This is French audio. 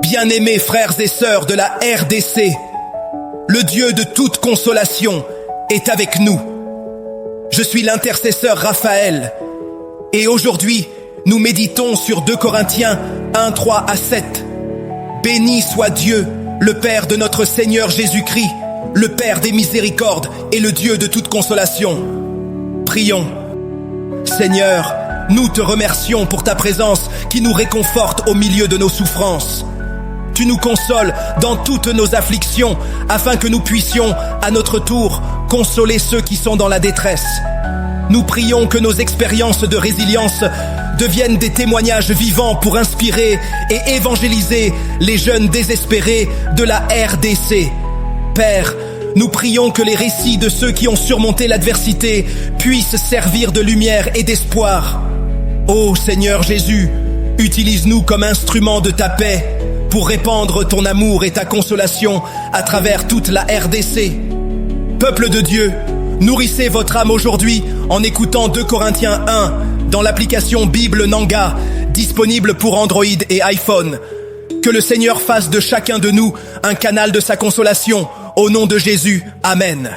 Bien-aimés frères et sœurs de la RDC, le Dieu de toute consolation est avec nous. Je suis l'intercesseur Raphaël et aujourd'hui, nous méditons sur 2 Corinthiens 1, 3 à 7. Béni soit Dieu, le Père de notre Seigneur Jésus-Christ, le Père des miséricordes et le Dieu de toute consolation. Prions. Seigneur, nous te remercions pour ta présence qui nous réconforte au milieu de nos souffrances. Tu nous consoles dans toutes nos afflictions afin que nous puissions, à notre tour, consoler ceux qui sont dans la détresse. Nous prions que nos expériences de résilience deviennent des témoignages vivants pour inspirer et évangéliser les jeunes désespérés de la RDC. Père, nous prions que les récits de ceux qui ont surmonté l'adversité puissent servir de lumière et d'espoir. Ô Seigneur Jésus, utilise-nous comme instruments de ta paix pour répandre ton amour et ta consolation à travers toute la RDC. Peuple de Dieu, nourrissez votre âme aujourd'hui en écoutant 2 Corinthiens 1 dans l'application Bible Nanga, disponible pour Android et iPhone. Que le Seigneur fasse de chacun de nous un canal de sa consolation. Au nom de Jésus, Amen.